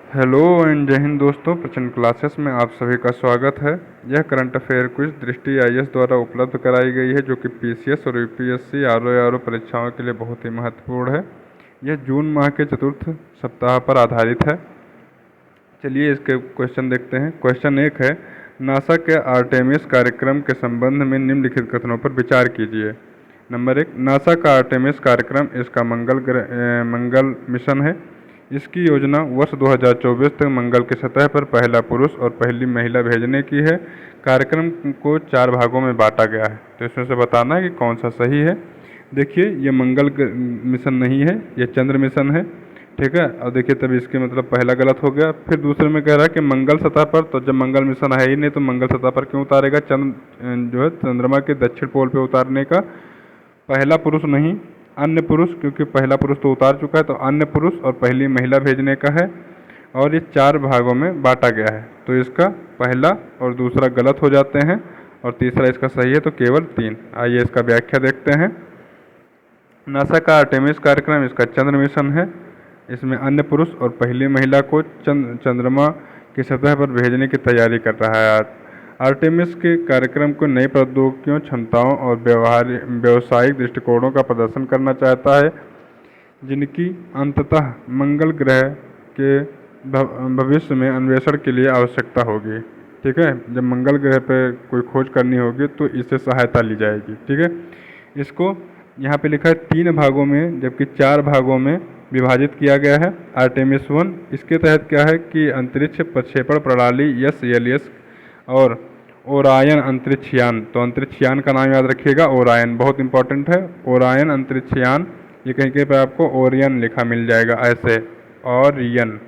Hello and जय हिंद दोस्तों, प्रचंड क्लासेस में आप सभी का स्वागत है। यह करंट अफेयर क्विज दृष्टि आईएएस द्वारा उपलब्ध कराई गई है, जो कि पीसीएस और यूपीएससी आरओ परीक्षाओं के लिए बहुत ही महत्वपूर्ण है। यह जून माह के चतुर्थ सप्ताह पर आधारित है। चलिए इसके क्वेश्चन देखते हैं। क्वेश्चन 1 है, नासा के आर्टेमिस कार्यक्रम के संबंध में निम्नलिखित कथनों पर विचार कीजिए। नंबर 1, नासा का आर्टेमिस कार्यक्रम इसका मंगल मिशन है। इसकी योजना वर्ष 2024 तक मंगल की सतह पर पहला पुरुष और पहली महिला भेजने की है। कार्यक्रम को 4 भागों में बांटा गया है, तो इसमें से बताना है कि कौन सा सही है। देखिए, ये मंगल मिशन नहीं है, ये चंद्र मिशन है। ठीक है, और देखिए तब इसके मतलब पहला गलत हो गया। फिर दूसरे में कह रहा है कि मंगल सतह पर, तो जब मंगल मिशन है ही नहीं तो मंगल सतह पर क्यों उतारेगा? जो है चंद्रमा के दक्षिण पोल पे उतारने का पहला पुरुष नहीं, अन्य पुरुष, क्योंकि पहला पुरुष तो उतार चुका है, तो अन्य पुरुष और पहली महिला भेजने का है। और ये 4 भागों में बांटा गया है, तो इसका पहला और दूसरा गलत हो जाते हैं और तीसरा इसका सही है, तो केवल 3। आइए इसका व्याख्या देखते हैं। नासा का आर्टेमिस कार्यक्रम इसका चंद्र मिशन है। इसमें अन्य पुरुष और पहली महिला को चंद्रमा की सतह पर भेजने की तैयारी कर रहा है। आर्टेमिस के कार्यक्रम को नई प्रौद्योगिकियों, क्षमताओं और व्यावसायिक दृष्टिकोणों का प्रदर्शन करना चाहता है, जिनकी अंततः मंगल ग्रह के भविष्य में अन्वेषण के लिए आवश्यकता होगी। ठीक है, जब मंगल ग्रह पर कोई खोज करनी होगी तो इससे सहायता ली जाएगी। ठीक है, इसको यहाँ पे लिखा है 3 भागों में, जबकि 4 भागों में विभाजित किया गया है। आर्टेमिस 1 इसके तहत क्या है कि अंतरिक्ष प्रक्षेपण प्रणाली SLS और ओरायन अंतरिक्ष यान, तो अंतरिक्ष यान का नाम याद रखिएगा, ओरायन बहुत इंपॉर्टेंट है। ओरायन अंतरिक्ष यान, ये कहीं कहीं पर आपको ओरियन लिखा मिल जाएगा ऐसे, ओरियन।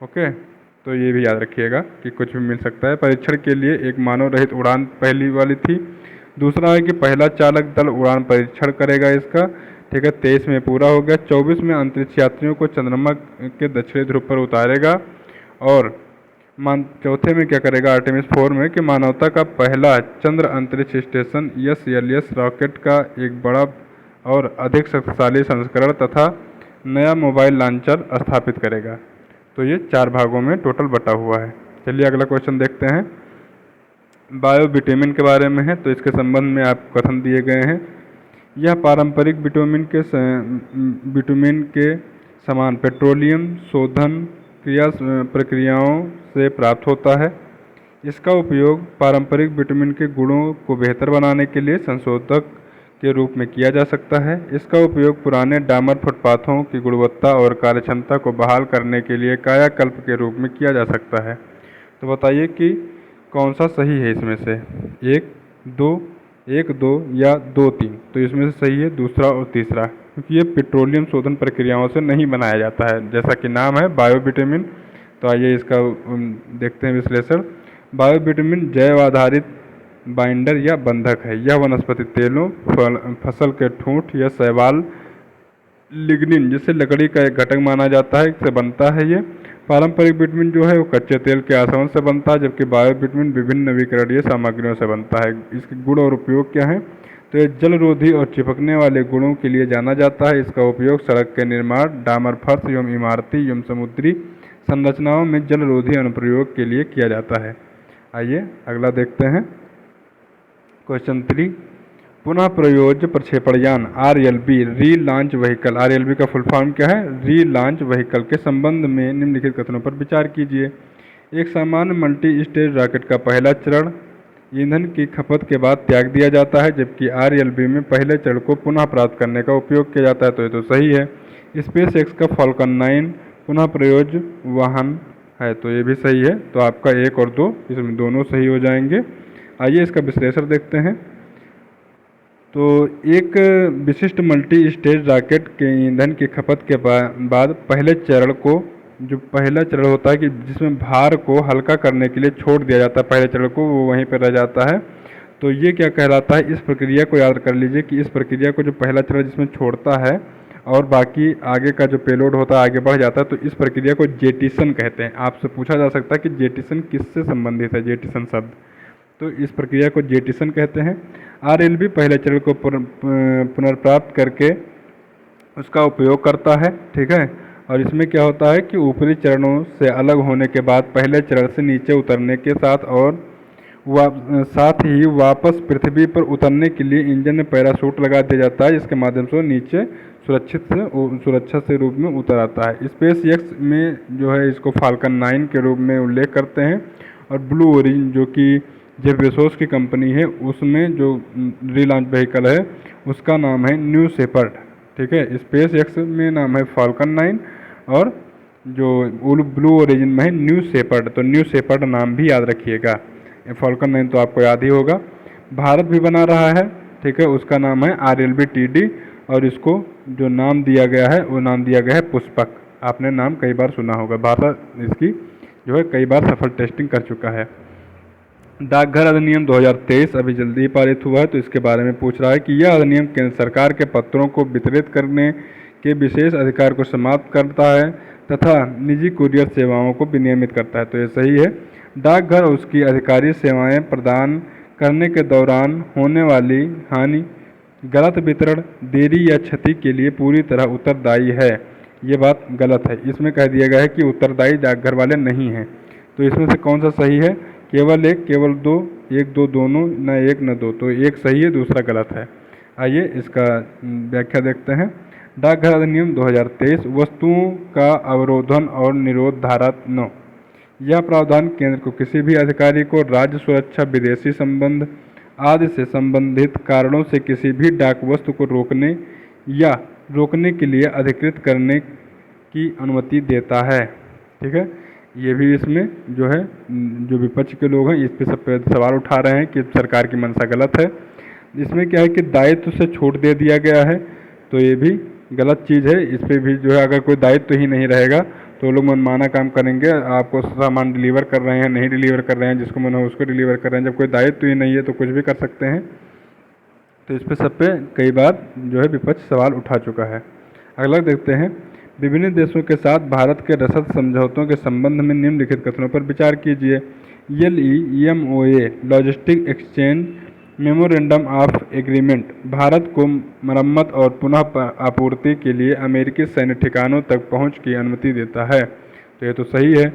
ओके, तो ये भी याद रखिएगा कि कुछ भी मिल सकता है। परीक्षण के लिए एक मानव रहित उड़ान पहली वाली थी। दूसरा है कि पहला चालक दल उड़ान परीक्षण करेगा इसका। ठीक है, 23 में पूरा हो गया। 24 में अंतरिक्ष यात्रियों को चंद्रमा के दक्षिणी ध्रुव पर उतारेगा। और चौथे में क्या करेगा आर्टेमिस 4 में कि मानवता का पहला चंद्र अंतरिक्ष स्टेशन SLS रॉकेट का एक बड़ा और अधिक शक्तिशाली संस्करण तथा नया मोबाइल लॉन्चर स्थापित करेगा। तो ये 4 भागों में टोटल बटा हुआ है। चलिए अगला क्वेश्चन देखते हैं। बायो विटामिन के बारे में है, तो इसके संबंध में आप कथन दिए गए हैं। यह पारंपरिक विटामिन के समान पेट्रोलियम शोधन प्रक्रियाओं से प्राप्त होता है। इसका उपयोग पारंपरिक विटामिन के गुणों को बेहतर बनाने के लिए संशोधक के रूप में किया जा सकता है। इसका उपयोग पुराने डामर फुटपाथों की गुणवत्ता और कार्यक्षमता को बहाल करने के लिए कायाकल्प के रूप में किया जा सकता है। तो बताइए कि कौन सा सही है इसमें से? 1, 2 या 2, 3? तो इसमें से सही है दूसरा और तीसरा, क्योंकि ये पेट्रोलियम शोधन प्रक्रियाओं से नहीं बनाया जाता है, जैसा कि नाम है बायो विटामिन। तो आइए इसका देखते हैं विश्लेषण। बायो विटामिन जैव आधारित बाइंडर या बंधक है। यह वनस्पति तेलों, फसल के ठूंठ या शैवाल लिग्निन, जिसे लकड़ी का एक घटक माना जाता है, से बनता है। ये पारंपरिक विटामिन जो है वो कच्चे तेल के आसवन से बनता है, जबकि बायो विटामिन विभिन्न नवीकरणीय सामग्रियों से बनता है। इसके गुण और उपयोग क्या है? तो ये जलरोधी और चिपकने वाले गुणों के लिए जाना जाता है। इसका उपयोग सड़क के निर्माण, डामर फर्श एवं इमारती एवं समुद्री संरचनाओं में जलरोधी अनुप्रयोग के लिए किया जाता है। आइए अगला देखते हैं। क्वेश्चन 3, पुनः प्रयोज्य प्रक्षेपण यान RLV री लॉन्च व्हीकल, RLV का फुल फॉर्म क्या है? री लॉन्च व्हीकल के संबंध में निम्नलिखित कथनों पर विचार कीजिए। एक सामान्य मल्टी स्टेज रॉकेट का पहला चरण ईंधन की खपत के बाद त्याग दिया जाता है, जबकि RLV में पहले चरण को पुनः प्राप्त करने का उपयोग किया जाता है। तो ये तो सही है। स्पेस एक्स का फॉल्कन 9 पुनः प्रयोज्य वाहन है, तो ये भी सही है। तो आपका 1 और 2 इसमें दोनों सही हो जाएंगे। आइए इसका विश्लेषण देखते हैं। तो एक विशिष्ट मल्टी स्टेज रॉकेट के ईंधन की खपत के बाद पहले चरण को, जो पहला चरण होता है कि जिसमें भार को हल्का करने के लिए छोड़ दिया जाता है पहले चरण को, वो वहीं पर रह जाता है। तो ये क्या कहलाता है? इस प्रक्रिया को याद कर लीजिए कि इस प्रक्रिया को जो पहला चरण जिसमें छोड़ता है और बाकी आगे का जो पेलोड होता है आगे बढ़ जाता है, तो इस प्रक्रिया को जेटिसन कहते हैं। आपसे पूछा जा सकता है कि जेटिसन किससे संबंधित है, जेटिसन शब्द, तो इस प्रक्रिया को जेटिसन कहते हैं। RLV पहले चरण को पुनर्प्राप्त करके उसका उपयोग करता है। ठीक है, और इसमें क्या होता है कि ऊपरी चरणों से अलग होने के बाद पहले चरण से नीचे उतरने के साथ ही वापस पृथ्वी पर उतरने के लिए इंजन में पैराशूट लगा दिया जाता है, जिसके माध्यम से वो नीचे सुरक्षा से रूप में उतर आता है। स्पेस एक्स में जो है इसको फाल्कन 9 के रूप में उल्लेख करते हैं। और ब्लू ओरिजिन जो कि जेफ बेजोस की कंपनी है, उसमें जो रीलॉन्च व्हीकल है उसका नाम है न्यू शेपर्ड। ठीक है, स्पेस एक्स में नाम है फाल्कन 9 और जो ब्लू ओरिजिन में है न्यू शेपर्ड। तो न्यू शेपर्ड नाम भी याद रखिएगा। फाल्कन 9 तो आपको याद ही होगा। भारत भी बना रहा है, ठीक है, उसका नाम है RLB-TD और इसको जो नाम दिया गया है वो नाम दिया गया है पुष्पक। आपने नाम कई बार सुना होगा। भारत इसकी जो है कई बार सफल टेस्टिंग कर चुका है। डाकघर अधिनियम 2023 अभी जल्दी ही पारित हुआ है, तो इसके बारे में पूछ रहा है कि यह अधिनियम केंद्र सरकार के पत्रों को वितरित करने के विशेष अधिकार को समाप्त करता है तथा निजी कुरियर सेवाओं को विनियमित करता है। तो ये सही है। डाकघर उसकी आधिकारिक सेवाएं प्रदान करने के दौरान होने वाली हानि, गलत वितरण, देरी या क्षति के लिए पूरी तरह उत्तरदायी है। ये बात गलत है। इसमें कह दिया गया है कि उत्तरदायी डाकघर वाले नहीं हैं। तो इसमें से कौन सा सही है? केवल एक, केवल दो, एक दो दोनों, न एक न दो। तो एक सही है, दूसरा गलत है। आइए इसका व्याख्या देखते हैं। डाकघर अधिनियम 2023 वस्तुओं का अवरोधन और निरोध धारा 9। यह प्रावधान केंद्र को किसी भी अधिकारी को राज्य सुरक्षा, विदेशी संबंध आदि से संबंधित कारणों से किसी भी डाक वस्तु को रोकने या रोकने के लिए अधिकृत करने की अनुमति देता है। ठीक है, ये भी इसमें जो है जो विपक्ष के लोग हैं इस पे सब पे सवाल उठा रहे हैं कि सरकार की मंशा गलत है। इसमें क्या है कि दायित्व से छूट दे दिया गया है, तो ये भी गलत चीज़ है। इस पर भी जो है अगर कोई दायित्व ही नहीं रहेगा तो लोग मनमाना काम करेंगे। आपको सामान डिलीवर कर रहे हैं, नहीं डिलीवर कर रहे हैं, जिसको मन हो उसको डिलीवर कर रहे हैं। जब कोई दायित्व ही नहीं है तो कुछ भी कर सकते हैं। तो इस पर सब पे कई बार जो है विपक्ष सवाल उठा चुका है। अगला देखते हैं। विभिन्न देशों के साथ भारत के रसद समझौतों के संबंध में निम्नलिखित कथनों पर विचार कीजिए। LEMOA logistic exchange memorandum of agreement Bharat को मरम्मत और पुनः आपूर्ति के लिए अमेरिकी सैन्य ठिकानों तक पहुंच की अनुमति देता है। तो ये तो सही है।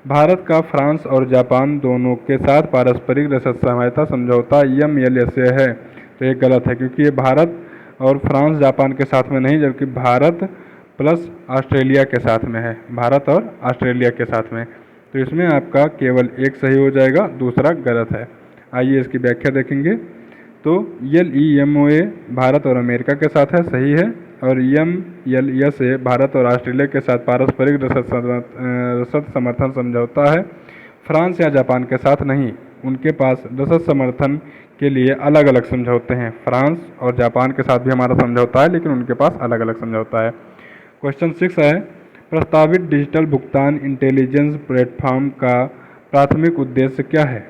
भारत का फ्रांस और जापान दोनों के साथ पारस्परिक रसद सहायता समझौता MLSA है। तो ये गलत है, क्योंकि ये भारत और फ्रांस जापान के साथ में नहीं, जबकि भारत प्लस ऑस्ट्रेलिया के साथ में है। भारत और ऑस्ट्रेलिया के साथ में। तो इसमें आपका केवल एक सही हो जाएगा, दूसरा गलत है। आइए इसकी व्याख्या देखेंगे। तो LEMOA भारत और अमेरिका के साथ है, सही है। और MLSA भारत और ऑस्ट्रेलिया के साथ पारस्परिक रसद समर्थन समझौता है। फ्रांस या जापान के साथ नहीं, उनके पास रसद समर्थन के लिए अलग अलग समझौते हैं। फ्रांस और जापान के साथ भी हमारा समझौता है, लेकिन उनके पास अलग अलग समझौता है। क्वेश्चन 6 है, प्रस्तावित डिजिटल भुगतान इंटेलिजेंस प्लेटफॉर्म का प्राथमिक उद्देश्य क्या है?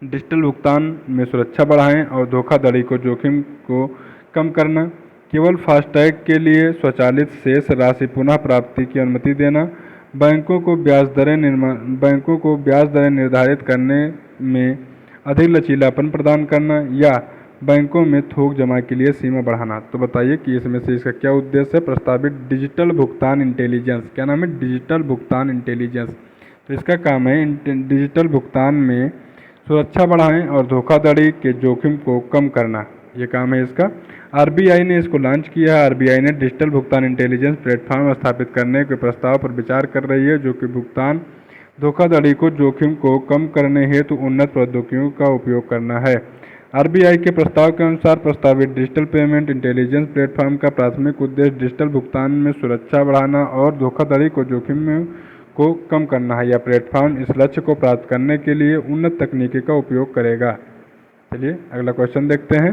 डिजिटल भुगतान में सुरक्षा बढ़ाएं और धोखाधड़ी को जोखिम को कम करना, केवल फास्टैग के लिए स्वचालित शेष राशि पुनः प्राप्ति की अनुमति देना, बैंकों को ब्याज दरें निर्धारित करने में अधिक लचीलापन प्रदान करना, या बैंकों में थोक जमा के लिए सीमा बढ़ाना। तो बताइए कि इसमें से इसका क्या उद्देश्य है? प्रस्तावित डिजिटल भुगतान इंटेलिजेंस, क्या नाम है? डिजिटल भुगतान इंटेलिजेंस। तो इसका काम है डिजिटल भुगतान में सुरक्षा बढ़ाएं और धोखाधड़ी के जोखिम को कम करना, ये काम है इसका। RBI ने इसको लॉन्च किया है। RBI ने डिजिटल भुगतान इंटेलिजेंस प्लेटफॉर्म स्थापित करने के प्रस्ताव पर विचार कर रही है, जो कि भुगतान धोखाधड़ी को जोखिम को कम करने हेतु उन्नत प्रौद्योगिकियों का उपयोग करना है। RBI के प्रस्ताव के अनुसार प्रस्तावित डिजिटल पेमेंट इंटेलिजेंस प्लेटफॉर्म का प्राथमिक उद्देश्य डिजिटल भुगतान में सुरक्षा बढ़ाना और धोखाधड़ी को जोखिम को कम करना है। यह प्लेटफॉर्म इस लक्ष्य को प्राप्त करने के लिए उन्नत तकनीकी का उपयोग करेगा। चलिए अगला क्वेश्चन देखते हैं।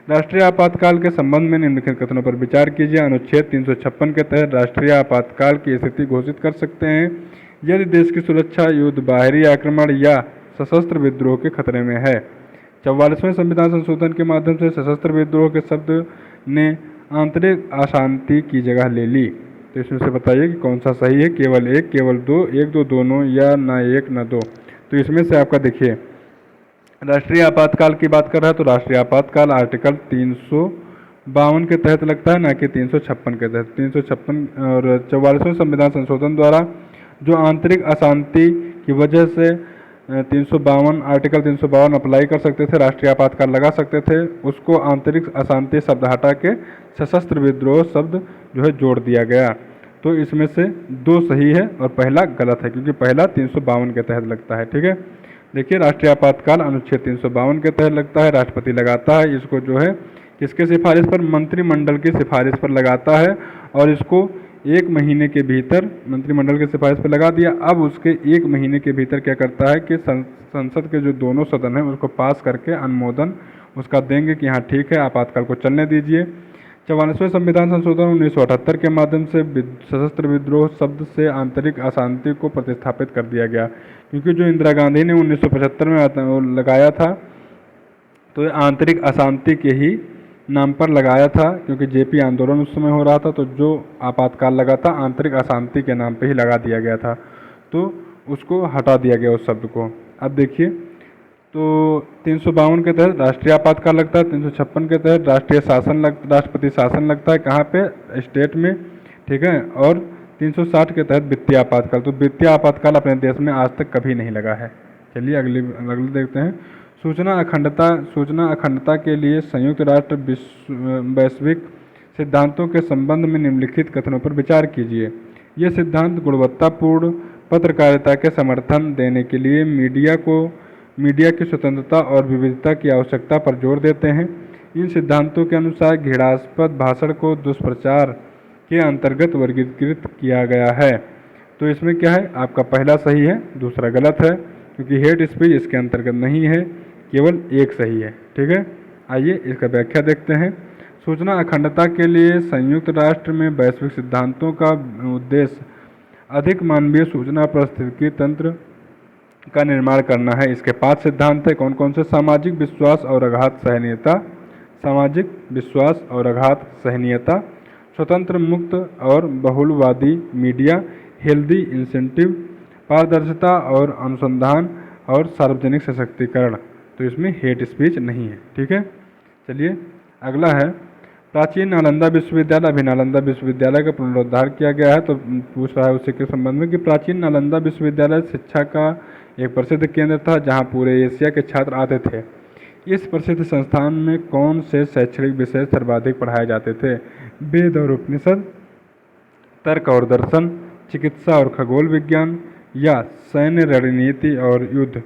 राष्ट्रीय आपातकाल के संबंध में निम्नलिखित कथनों पर विचार कीजिए। अनुच्छेद 356 के तहत राष्ट्रीय आपातकाल की स्थिति घोषित कर सकते हैं यदि देश की सुरक्षा, युद्ध, बाहरी आक्रमण या सशस्त्र विद्रोह के खतरे में है। 44वें संविधान संशोधन के माध्यम से सशस्त्र विद्रोह के शब्द ने आंतरिक अशांति की जगह ले ली। तो इसमें से बताइए कि कौन सा सही है? केवल एक, केवल दो, एक दो दोनों, या ना एक न दो। तो इसमें से आपका देखिए, राष्ट्रीय आपातकाल की बात कर रहा है तो राष्ट्रीय आपातकाल आर्टिकल 52 के तहत लगता है, ना कि 356 के तहत। 356 और 44वें संविधान संशोधन द्वारा जो आंतरिक अशांति की वजह से 352 आर्टिकल 352 अप्लाई कर सकते थे, राष्ट्रीय आपातकाल लगा सकते थे, उसको आंतरिक अशांति शब्द हटा के सशस्त्र विद्रोह शब्द जो है जोड़ दिया गया। तो इसमें से दो सही है और पहला गलत है, क्योंकि पहला 352 के तहत लगता है। ठीक है, देखिए राष्ट्रीय आपातकाल अनुच्छेद 352 के तहत लगता है, राष्ट्रपति लगाता है इसको, जो है किसके सिफारिश पर, मंत्रिमंडल की सिफारिश पर लगाता है, और इसको 1 महीने के भीतर मंत्रिमंडल की सिफारिश पर लगा दिया। अब उसके 1 महीने के भीतर क्या करता है कि संसद के जो दोनों सदन हैं उसको पास करके अनुमोदन उसका देंगे कि हाँ ठीक है, आपातकाल को चलने दीजिए। 44वें संविधान संशोधन 1978 के माध्यम से सशस्त्र विद्रोह शब्द से आंतरिक अशांति को प्रतिस्थापित कर दिया गया, क्योंकि जो इंदिरा गांधी ने 1975 में लगाया था तो ये आंतरिक अशांति के ही नाम पर लगाया था, क्योंकि जेपी आंदोलन उस समय हो रहा था, तो जो आपातकाल लगा था आंतरिक अशांति के नाम पे ही लगा दिया गया था, तो उसको हटा दिया गया उस शब्द को। अब देखिए, तो 352 के तहत राष्ट्रीय आपातकाल लगता है, 356 के तहत राष्ट्रपति शासन लगता है, कहाँ पे, स्टेट में। ठीक है, और 360 के तहत वित्तीय आपातकाल। तो वित्तीय आपातकाल अपने देश में आज तक कभी नहीं लगा है। चलिए अगले देखते हैं। सूचना अखंडता के लिए संयुक्त राष्ट्र वैश्विक सिद्धांतों के संबंध में निम्नलिखित कथनों पर विचार कीजिए। ये सिद्धांत गुणवत्तापूर्ण पत्रकारिता के समर्थन देने के लिए मीडिया की स्वतंत्रता और विविधता की आवश्यकता पर जोर देते हैं। इन सिद्धांतों के अनुसार घृणास्पद भाषण को दुष्प्रचार के अंतर्गत वर्गीकृत किया गया है। तो इसमें क्या है, आपका पहला सही है, दूसरा गलत है, क्योंकि हेट स्पीच इसके अंतर्गत नहीं है, केवल एक सही है। ठीक है, आइए इसका व्याख्या देखते हैं। सूचना अखंडता के लिए संयुक्त राष्ट्र में वैश्विक सिद्धांतों का उद्देश्य अधिक मानवीय सूचना पारिस्थितिकी तंत्र का निर्माण करना है। इसके 5 सिद्धांत है। कौन कौन से? सामाजिक विश्वास और आघात सहनीयता, स्वतंत्र, मुक्त और बहुलवादी मीडिया, हेल्दी इंसेंटिव, पारदर्शिता और अनुसंधान, और सार्वजनिक सशक्तिकरण। तो इसमें हेट स्पीच नहीं है। ठीक है, चलिए अगला है प्राचीन नालंदा विश्वविद्यालय। अभी नालंदा विश्वविद्यालय का पुनरुद्धार किया गया है, तो पूछ रहा है उसी के संबंध में कि प्राचीन नालंदा विश्वविद्यालय शिक्षा का एक प्रसिद्ध केंद्र था जहां पूरे एशिया के छात्र आते थे। इस प्रसिद्ध संस्थान में कौन से शैक्षणिक विषय सर्वाधिक पढ़ाए जाते थे? वेद और उपनिषद, तर्क और दर्शन, चिकित्सा और खगोल विज्ञान, या सैन्य रणनीति और युद्ध।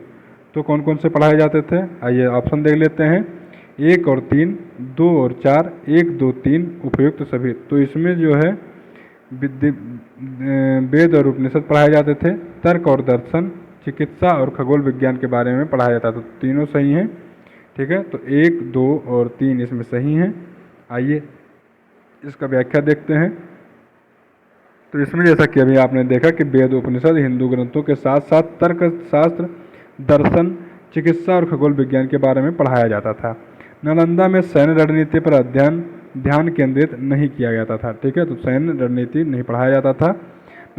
तो कौन कौन से पढ़ाए जाते थे? आइए ऑप्शन देख लेते हैं। 1 और 3, 2 और 4, 1, 2, 3 उपयुक्त सभी। तो इसमें जो है वेद और उपनिषद पढ़ाए जाते थे, तर्क और दर्शन, चिकित्सा और खगोल विज्ञान के बारे में पढ़ाया जाता था। तो तीनों सही हैं। ठीक है, तो 1, 2 और 3 इसमें सही हैं। आइए इसका व्याख्या देखते हैं। तो इसमें जैसा कि अभी आपने देखा कि वेद उपनिषद हिंदू ग्रंथों के साथ साथ तर्क शास्त्र, दर्शन, चिकित्सा और खगोल विज्ञान के बारे में पढ़ाया जाता था। नालंदा में सैन्य रणनीति पर ध्यान केंद्रित नहीं किया जाता था। ठीक है, तो सैन्य रणनीति नहीं पढ़ाया जाता था।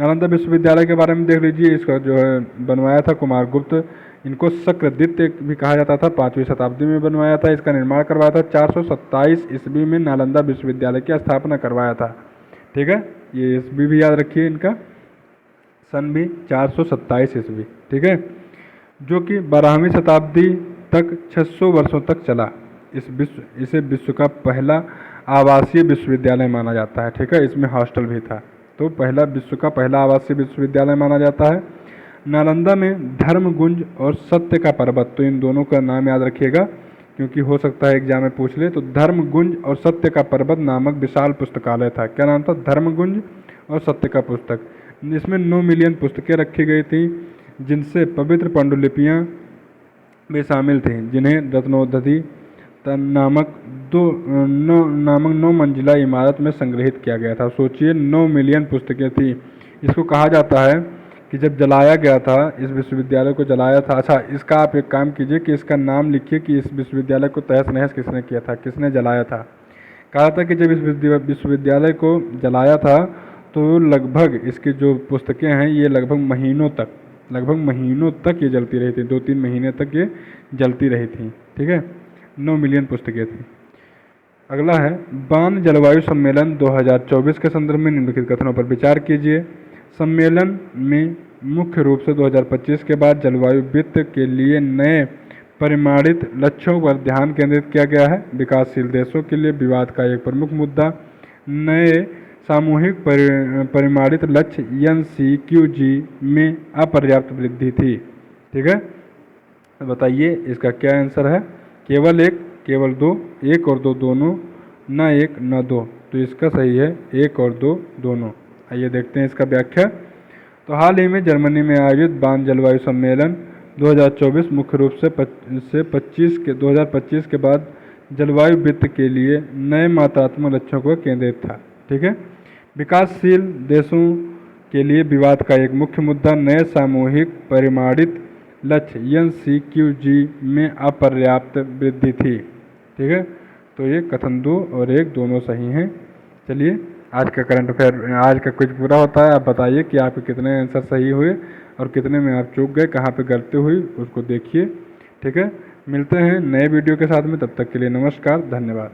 नालंदा विश्वविद्यालय के बारे में देख लीजिए। इसका जो है बनवाया था कुमारगुप्त, इनको शक्रदित्य भी कहा जाता था, 5वीं शताब्दी में बनवाया था। इसका निर्माण करवाया था 427 ईस्वी में नालंदा विश्वविद्यालय की स्थापना करवाया था। ठीक है, ये ईस्वी भी याद रखिए, इनका सन भी 427 ईस्वी। ठीक है, जो कि 12वीं शताब्दी तक 600 वर्षों तक चला। इसे विश्व का पहला आवासीय विश्वविद्यालय माना जाता है। ठीक है, इसमें हॉस्टल भी था, तो विश्व का पहला आवासीय विश्वविद्यालय माना जाता है। नालंदा में धर्मगुंज और सत्य का पर्वत, तो इन दोनों का नाम याद रखिएगा, क्योंकि हो सकता है एग्जाम में पूछ ले। तो धर्मगुंज और सत्य का पर्वत नामक विशाल पुस्तकालय था। क्या नाम था? धर्मगुंज और सत्य का पुस्तक। इसमें 9 मिलियन पुस्तकें रखी गई थी, जिनसे पवित्र पांडुलिपियाँ भी शामिल थीं, जिन्हें रत्नोदधि नामक 9 मंजिला इमारत में संग्रहित किया गया था। सोचिए, 9 मिलियन पुस्तकें थी। इसको कहा जाता है कि जब जलाया गया था, इस विश्वविद्यालय को जलाया था। अच्छा, इसका आप एक काम कीजिए कि इसका नाम लिखिए कि इस विश्वविद्यालय को तहस नहस किसने किया था, किसने जलाया था। कहा था कि जब इस विश्वविद्यालय को जलाया था तो लगभग इसकी जो पुस्तकें हैं ये लगभग महीनों तक ये जलती रही थी, 2-3 महीने तक ये जलती रही थी। ठीक है, 9 मिलियन पुस्तकें थी। अगला है बान जलवायु सम्मेलन 2024 के संदर्भ में निम्नलिखित कथनों पर विचार कीजिए। सम्मेलन में मुख्य रूप से 2025 के बाद जलवायु वित्त के लिए नए परिमाणित लक्ष्यों पर ध्यान केंद्रित किया गया है। विकासशील देशों के लिए विवाद का एक प्रमुख मुद्दा नए सामूहिक परिमाणित लक्ष्य NCQG में अपर्याप्त वृद्धि थी। ठीक है, तो बताइए इसका क्या आंसर है। केवल एक, केवल दो, एक और दो दोनों, न एक न दो। तो इसका सही है एक और दो दोनों। आइए देखते हैं इसका व्याख्या। तो हाल ही में जर्मनी में आयोजित बान जलवायु सम्मेलन 2024 मुख्य रूप से 2025 के बाद जलवायु वित्त के लिए नए मात्रात्मक लक्ष्यों को केंद्रित था। ठीक है, विकासशील देशों के लिए विवाद का एक मुख्य मुद्दा नए सामूहिक परिमाणित लक्ष्य NCQG में अपर्याप्त वृद्धि थी। ठीक है, तो ये कथन 2 और 1 दोनों सही हैं। चलिए आज का करंट अफेयर, आज का क्विज पूरा होता है। आप बताइए कि आपके कितने आंसर सही हुए और कितने में आप चूक गए, कहाँ पे गलती हुई उसको देखिए। ठीक है, मिलते हैं नए वीडियो के साथ में, तब तक के लिए नमस्कार, धन्यवाद।